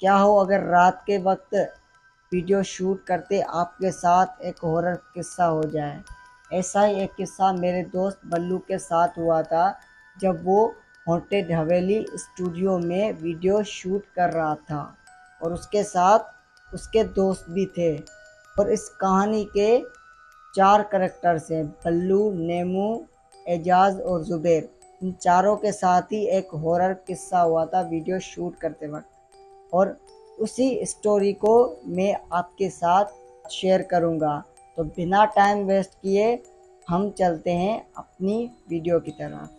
क्या हो अगर रात के वक्त वीडियो शूट करते आपके साथ एक हॉरर किस्सा हो जाए। ऐसा ही एक किस्सा मेरे दोस्त बल्लू के साथ हुआ था जब वो हॉन्टेड हवेली स्टूडियो में वीडियो शूट कर रहा था और उसके साथ उसके दोस्त भी थे। और इस कहानी के 4 कैरेक्टर्स हैं, बल्लू, नेमू, एजाज और जुबैर। इन चारों के साथ ही एक हॉरर किस्सा हुआ था वीडियो शूट करते वक्त, और उसी स्टोरी को मैं आपके साथ शेयर करूंगा। तो बिना टाइम वेस्ट किए हम चलते हैं अपनी वीडियो की तरफ।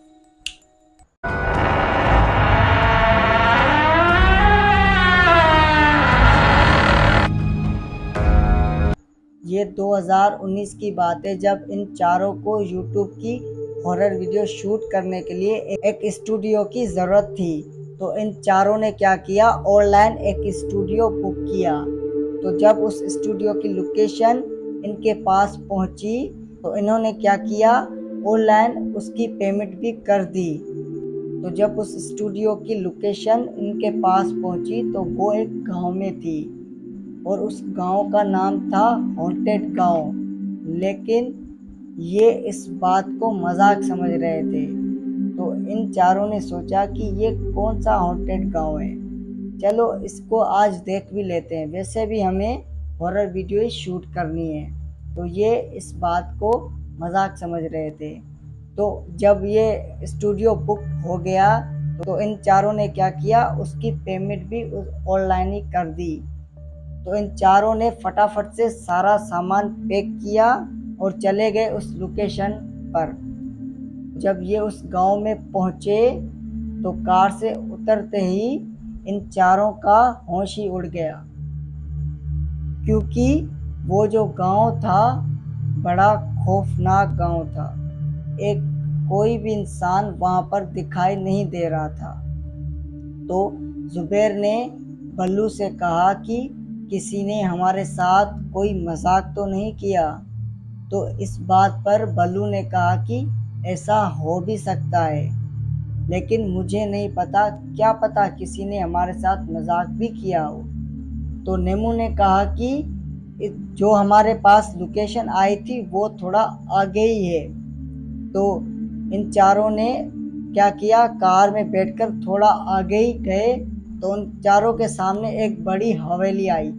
ये 2019 की बात है जब इन चारों को यूट्यूब की हॉरर वीडियो शूट करने के लिए एक स्टूडियो की ज़रूरत थी। तो इन चारों ने क्या किया, ऑनलाइन एक स्टूडियो बुक किया। तो जब उस स्टूडियो की लोकेशन इनके पास पहुंची तो इन्होंने क्या किया, ऑनलाइन उसकी पेमेंट भी कर दी। तो जब उस स्टूडियो की लोकेशन इनके पास पहुंची तो वो एक गांव में थी और उस गांव का नाम था हॉन्टेड गांव। लेकिन ये इस बात को मजाक समझ रहे थे। तो इन चारों ने सोचा कि ये कौन सा हॉन्टेड गांव है, चलो इसको आज देख भी लेते हैं, वैसे भी हमें हॉरर वीडियो ही शूट करनी है। तो ये इस बात को मजाक समझ रहे थे। तो जब ये स्टूडियो बुक हो गया तो इन चारों ने क्या किया, उसकी पेमेंट भी ऑनलाइन ही कर दी। तो इन चारों ने फटाफट से सारा सामान पैक किया और चले गए उस लोकेशन पर। जब ये उस गांव में पहुंचे तो कार से उतरते ही इन चारों का होश ही उड़ गया, क्योंकि वो जो गांव था बड़ा खौफनाक गांव था। एक कोई भी इंसान वहां पर दिखाई नहीं दे रहा था। तो जुबैर ने बल्लू से कहा कि किसी ने हमारे साथ कोई मजाक तो नहीं किया। तो इस बात पर बल्लू ने कहा कि ऐसा हो भी सकता है, लेकिन मुझे नहीं पता, क्या पता किसी ने हमारे साथ मजाक भी किया हो। तो नेमू ने कहा कि जो हमारे पास लोकेशन आई थी वो थोड़ा आगे ही है। तो इन चारों ने क्या किया, कार में बैठकर थोड़ा आगे ही गए तो उन चारों के सामने एक बड़ी हवेली आई।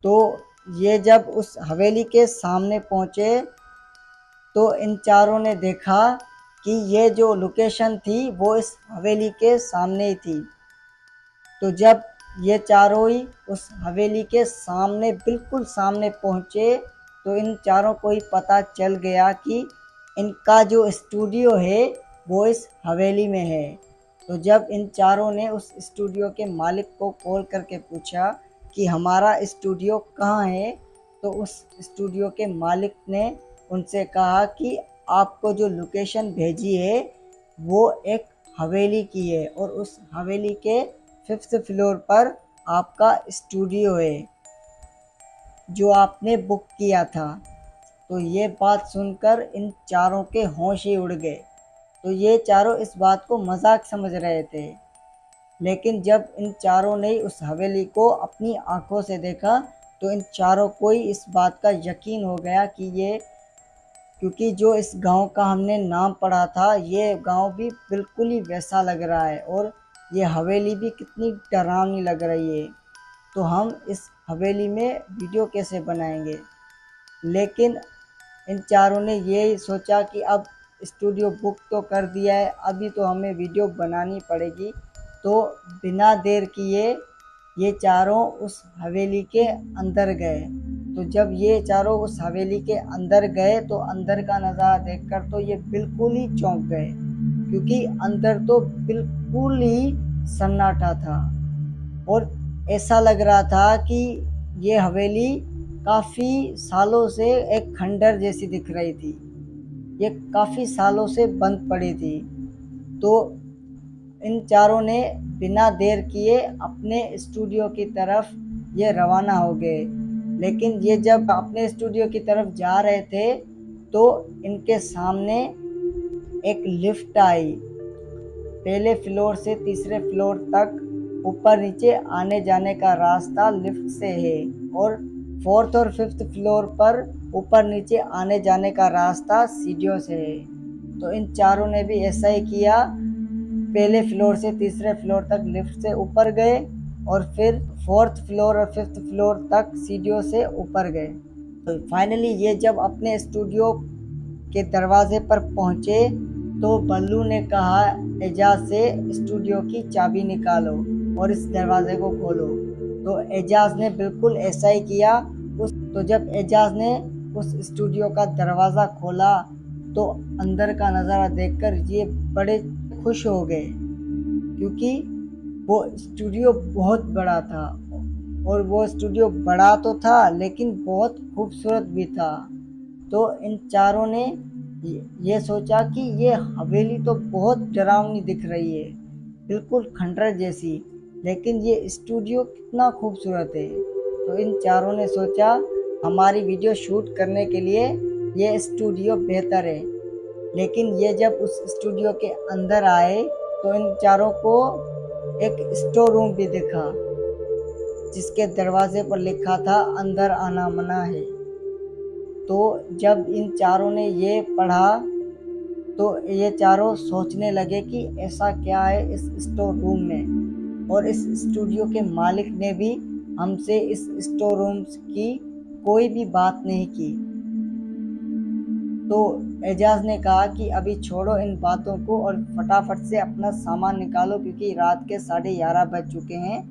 तो ये जब उस हवेली के सामने पहुंचे तो इन चारों ने देखा कि ये जो लोकेशन थी वो इस हवेली के सामने ही थी। तो जब ये चारों ही उस हवेली के सामने बिल्कुल सामने पहुंचे तो इन चारों को ही पता चल गया कि इनका जो स्टूडियो है वो इस हवेली में है। तो जब इन चारों ने उस स्टूडियो के मालिक को कॉल करके पूछा कि हमारा स्टूडियो कहाँ है, तो उस स्टूडियो के मालिक ने उनसे कहा कि आपको जो लोकेशन भेजी है वो एक हवेली की है और उस हवेली के 5th फ्लोर पर आपका स्टूडियो है जो आपने बुक किया था। तो ये बात सुनकर इन चारों के होश ही उड़ गए। तो ये चारों इस बात को मजाक समझ रहे थे, लेकिन जब इन चारों ने उस हवेली को अपनी आंखों से देखा तो इन चारों को ही इस बात का यकीन हो गया कि ये, क्योंकि जो इस गांव का हमने नाम पढ़ा था ये गांव भी बिल्कुल ही वैसा लग रहा है और ये हवेली भी कितनी डरावनी लग रही है। तो हम इस हवेली में वीडियो कैसे बनाएंगे। लेकिन इन चारों ने ये सोचा कि अब स्टूडियो बुक तो कर दिया है, अभी तो हमें वीडियो बनानी पड़ेगी। तो बिना देर किए ये चारों उस हवेली के अंदर गए। तो जब ये चारों उस हवेली के अंदर गए तो अंदर का नज़ारा देखकर तो ये बिल्कुल ही चौंक गए, क्योंकि अंदर तो बिल्कुल ही सन्नाटा था और ऐसा लग रहा था कि ये हवेली काफ़ी सालों से एक खंडर जैसी दिख रही थी, ये काफ़ी सालों से बंद पड़ी थी। तो इन चारों ने बिना देर किए अपने स्टूडियो की तरफ ये रवाना हो गए। लेकिन ये जब अपने स्टूडियो की तरफ जा रहे थे तो इनके सामने एक लिफ्ट आई, पहले फ्लोर से तीसरे फ्लोर तक ऊपर नीचे आने जाने का रास्ता लिफ्ट से है और 4th और 5th फ्लोर पर ऊपर नीचे आने जाने का रास्ता सीढ़ियों से है। तो इन चारों ने भी ऐसा ही किया, पहले फ्लोर से तीसरे फ्लोर तक लिफ्ट से ऊपर गए और फिर 4th फ्लोर और 5th फ्लोर तक सीढ़ियों से ऊपर गए। तो फाइनली ये जब अपने स्टूडियो के दरवाजे पर पहुंचे तो बल्लू ने कहा एजाज से स्टूडियो की चाबी निकालो और इस दरवाजे को खोलो। तो एजाज ने बिल्कुल ऐसा ही किया। तो जब एजाज ने उस स्टूडियो का दरवाज़ा खोला तो अंदर का नज़ारा देखकर ये बड़े खुश हो गए, क्योंकि वो स्टूडियो बहुत बड़ा था और वो स्टूडियो बड़ा तो था लेकिन बहुत खूबसूरत भी था। तो इन चारों ने ये सोचा कि ये हवेली तो बहुत डरावनी दिख रही है, बिल्कुल खंडर जैसी, लेकिन ये स्टूडियो कितना खूबसूरत है। तो इन चारों ने सोचा हमारी वीडियो शूट करने के लिए ये स्टूडियो बेहतर है। लेकिन ये जब उस स्टूडियो के अंदर आए तो इन चारों को एक स्टोर रूम भी दिखा, जिसके दरवाजे पर लिखा था अंदर आना मना है। तो जब इन चारों ने ये पढ़ा तो ये चारों सोचने लगे कि ऐसा क्या है इस स्टोर रूम में, और इस स्टूडियो के मालिक ने भी हमसे इस स्टोर रूम की कोई भी बात नहीं की। तो एजाज ने कहा कि अभी छोड़ो इन बातों को और फटाफट से अपना सामान निकालो, क्योंकि रात के 11:30 बज चुके हैं,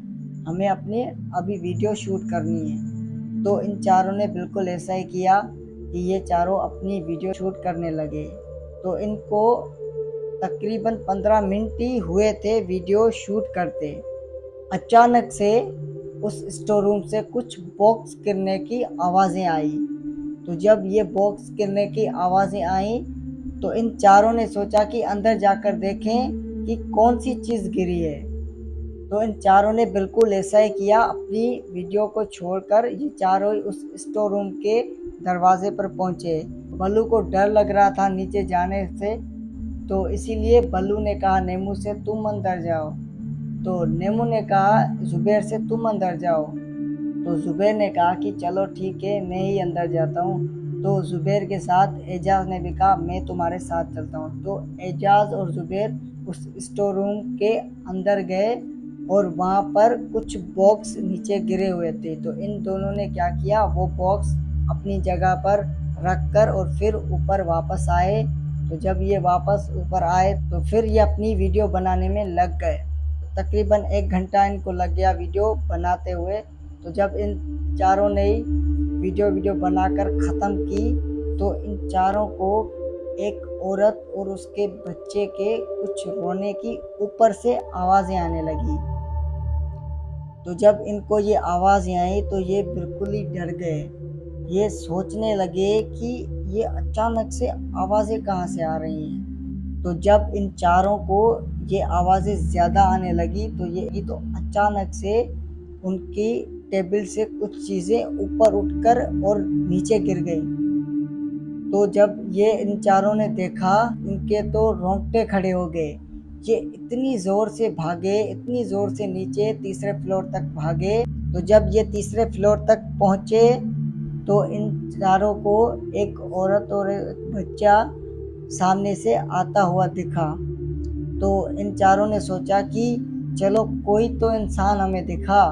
हमें अपने अभी वीडियो शूट करनी है। तो इन चारों ने बिल्कुल ऐसा ही किया कि ये चारों अपनी वीडियो शूट करने लगे। तो इनको तकरीबन 15 मिनट ही हुए थे वीडियो शूट करते। अचानक से उस स्टोर रूम से कुछ बॉक्स गिरने की आवाज़ें आई। तो जब ये बॉक्स गिरने की आवाज़ें आई तो इन चारों ने सोचा कि अंदर जाकर देखें कि कौन सी चीज़ गिरी है। तो इन चारों ने बिल्कुल ऐसा ही किया, अपनी वीडियो को छोड़कर ये चारों उस स्टोर रूम के दरवाजे पर पहुंचे। बल्लू को डर लग रहा था नीचे जाने से, तो इसीलिए बल्लू ने कहा नेमू से तुम अंदर जाओ। तो नेमू ने कहा जुबैर से तुम अंदर जाओ। तो जुबैर ने कहा कि चलो ठीक है, मैं ही अंदर जाता हूँ। तो जुबैर के साथ एजाज ने भी कहा मैं तुम्हारे साथ चलता हूँ। तो एजाज और जुबैर उस स्टोर रूम के अंदर गए और वहाँ पर कुछ बॉक्स नीचे गिरे हुए थे। तो इन दोनों ने क्या किया, वो बॉक्स अपनी जगह पर रख कर और फिर ऊपर वापस आए। तो जब ये वापस ऊपर आए तो फिर ये अपनी वीडियो बनाने में लग गए। तकरीबन 1 घंटा इनको लग गया वीडियो बनाते हुए। तो जब इन चारों ने वीडियो बनाकर ख़त्म की तो इन चारों को एक औरत और उसके बच्चे के कुछ रोने की ऊपर से आवाज़ें आने लगी। तो जब इनको ये आवाज़ें आई तो ये बिल्कुल ही डर गए। ये सोचने लगे कि ये अचानक से आवाज़ें कहाँ से आ रही हैं। तो जब इन चारों को ये आवाज़ें ज़्यादा आने लगी तो ये तो अचानक से उनकी टेबल से कुछ चीज़ें ऊपर उठकर और नीचे गिर गई। तो जब ये इन चारों ने देखा, इनके तो रोंगटे खड़े हो गए। ये इतनी ज़ोर से भागे, इतनी ज़ोर से नीचे तीसरे फ्लोर तक भागे। तो जब ये तीसरे फ्लोर तक पहुँचे तो इन चारों को एक औरत और एक बच्चा सामने से आता हुआ दिखा। तो इन चारों ने सोचा कि चलो कोई तो इंसान हमें दिखा।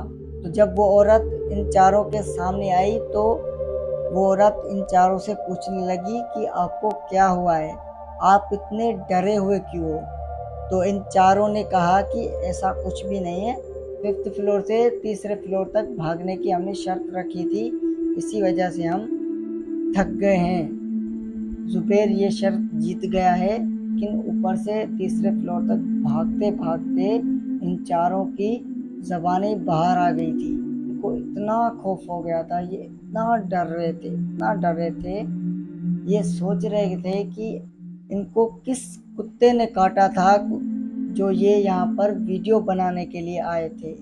तो जब वो औरत इन चारों के सामने आई तो वो औरत इन चारों से पूछने लगी कि आपको क्या हुआ है, आप इतने डरे हुए क्यों हो। तो इन चारों ने कहा कि ऐसा कुछ भी नहीं है, 5th फ्लोर से तीसरे फ्लोर तक भागने की हमने शर्त रखी थी, इसी वजह से हम थक गए हैं। जुबैर ये शर्त जीत गया है, लेकिन ऊपर से तीसरे फ्लोर तक भागते भागते इन चारों की ज़बानें बाहर आ गई थी। इनको इतना खौफ हो गया था, ये इतना डर रहे थे, ये सोच रहे थे कि इनको किस कुत्ते ने काटा था जो ये यहाँ पर वीडियो बनाने के लिए आए थे।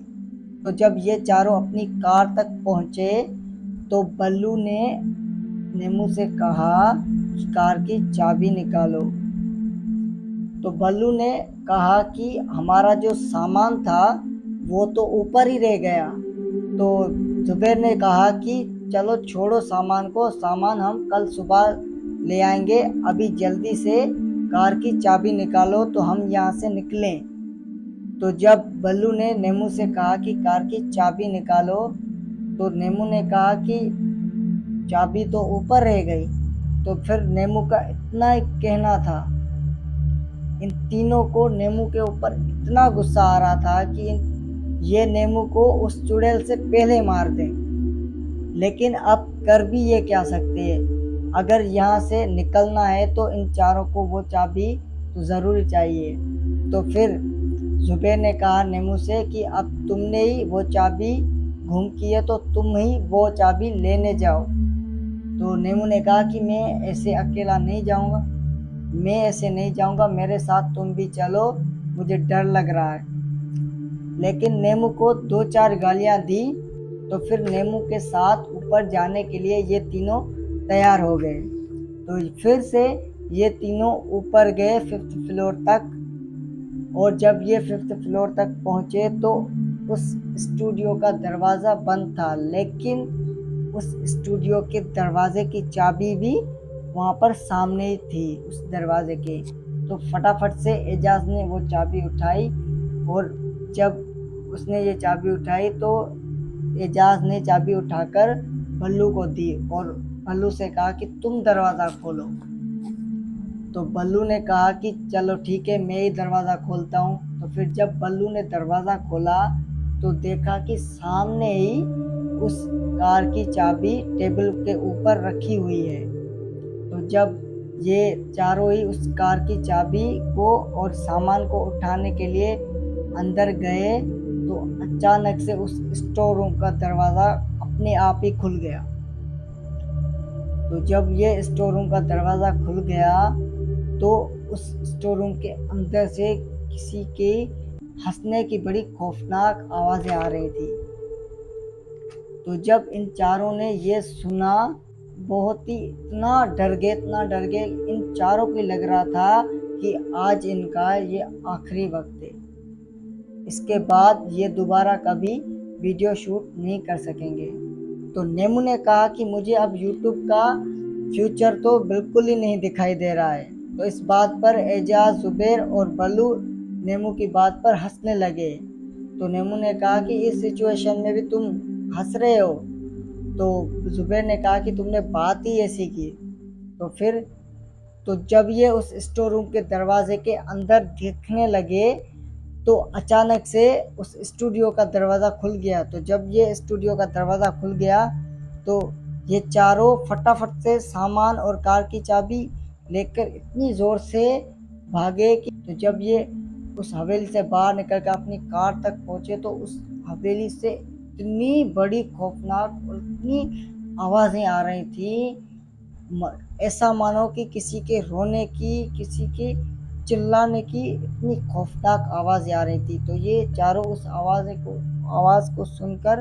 तो जब ये चारों अपनी कार तक पहुँचे तो बल्लू ने नेमू से कहा कि कार की चाबी निकालो। तो बल्लू ने कहा कि हमारा जो सामान था वो तो ऊपर ही रह गया। तो जुबैर ने कहा कि चलो छोड़ो सामान को, सामान हम कल सुबह ले आएंगे, अभी जल्दी से कार की चाबी निकालो तो हम यहाँ से निकलें। तो जब बल्लू ने नेमू से कहा कि कार की चाबी निकालो, तो नेमू ने कहा कि चाबी तो ऊपर रह गई। तो फिर नेमू का इतना ही कहना था, इन तीनों को नेमू के ऊपर इतना गुस्सा आ रहा था कि ये नेमू को उस चुड़ैल से पहले मार दें, लेकिन अब कर भी ये क्या सकते हैं। अगर यहाँ से निकलना है तो इन चारों को वो चाबी तो ज़रूरी चाहिए। तो फिर जुबैर ने कहा नेमू से कि अब तुमने ही वो चाबी गुम की है तो तुम ही वो चाबी लेने जाओ। तो नेमू ने कहा कि मैं ऐसे अकेला नहीं जाऊंगा, मैं ऐसे नहीं जाऊंगा, मेरे साथ तुम भी चलो, मुझे डर लग रहा है। लेकिन नेमू को 2-4 गालियां दी। तो फिर नेमू के साथ ऊपर जाने के लिए ये तीनों तैयार हो गए। तो फिर से ये तीनों ऊपर गए 5th फ्लोर तक। और जब ये 5th फ्लोर तक पहुंचे तो उस स्टूडियो का दरवाज़ा बंद था, लेकिन उस स्टूडियो के दरवाजे की चाबी भी वहाँ पर सामने ही थी उस दरवाजे के। तो फटाफट से एजाज ने वो चाबी उठाई, और जब उसने ये चाबी उठाई तो एजाज ने चाबी उठाकर बल्लू को दी और बल्लू से कहा कि तुम दरवाज़ा खोलो। तो बल्लू ने कहा कि चलो ठीक है, मैं ही दरवाज़ा खोलता हूँ। तो फिर जब बल्लू ने दरवाज़ा खोला तो देखा कि सामने ही उस कार की चाबी टेबल के ऊपर रखी हुई है। तो जब ये चारों ही उस कार की चाबी को और सामान को उठाने के लिए अंदर गए तो अचानक से उस स्टोर रूम का दरवाज़ा अपने आप ही खुल गया। तो जब ये स्टोर रूम का दरवाज़ा खुल गया तो उस स्टोर रूम के अंदर से किसी के हंसने की बड़ी खौफनाक आवाज़ें आ रही थी। तो जब इन चारों ने ये सुना, बहुत ही इतना डर गए, इतना डर गए, इन चारों को लग रहा था कि आज इनका ये आखिरी वक्त है, इसके बाद ये दोबारा कभी वीडियो शूट नहीं कर सकेंगे। तो नेमू ने कहा कि मुझे अब यूट्यूब का फ्यूचर तो बिल्कुल ही नहीं दिखाई दे रहा है। तो इस बात पर एजाज, जुबैर और बल्लू नेमू की बात पर हंसने लगे। तो नेमू ने कहा कि इस सिचुएशन में भी तुम हंस रहे हो। तो जुबैर ने कहा कि तुमने बात ही ऐसी की। तो फिर तो जब ये उस स्टोर रूम के दरवाजे के अंदर देखने लगे तो अचानक से उस स्टूडियो का दरवाज़ा खुल गया। तो जब ये स्टूडियो का दरवाज़ा खुल गया तो ये चारों फटाफट से सामान और कार की चाबी लेकर इतनी ज़ोर से भागे कि तो जब ये उस हवेली से बाहर निकल कर अपनी कार तक पहुँचे तो उस हवेली से इतनी बड़ी खौफनाक और इतनी आवाज़ें आ रही थी, ऐसा मानो कि किसी के रोने की, किसी के चिल्लाने की इतनी खौफनाक आवाज़ आ रही थी। तो ये चारों उस आवाज़ को सुनकर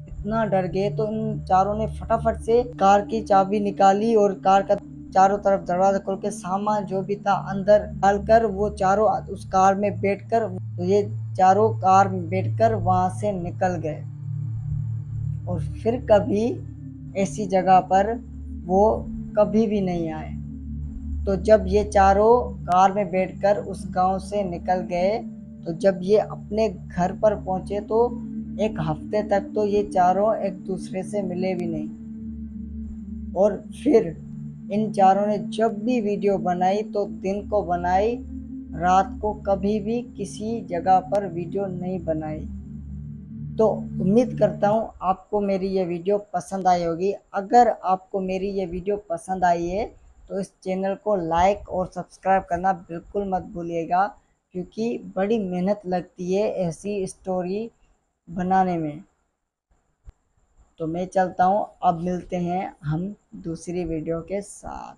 इतना डर गए। तो इन चारों ने फटाफट से कार की चाबी निकाली और कार का चारों तरफ दरवाज़ा खोल के सामान जो भी था अंदर डालकर वो चारों उस कार में बैठकर, तो ये चारों कार में बैठकर वहाँ से निकल गए और फिर कभी ऐसी जगह पर वो कभी भी नहीं आए। तो जब ये चारों कार में बैठकर उस गांव से निकल गए तो जब ये अपने घर पर पहुंचे तो एक हफ्ते तक तो ये चारों एक दूसरे से मिले भी नहीं। और फिर इन चारों ने जब भी वीडियो बनाई तो दिन को बनाई, रात को कभी भी किसी जगह पर वीडियो नहीं बनाई। तो उम्मीद करता हूँ आपको मेरी ये वीडियो पसंद आई होगी। अगर आपको मेरी ये वीडियो पसंद आई है तो इस चैनल को लाइक और सब्सक्राइब करना बिल्कुल मत भूलिएगा, क्योंकि बड़ी मेहनत लगती है ऐसी स्टोरी बनाने में। तो मैं चलता हूँ, अब मिलते हैं हम दूसरी वीडियो के साथ।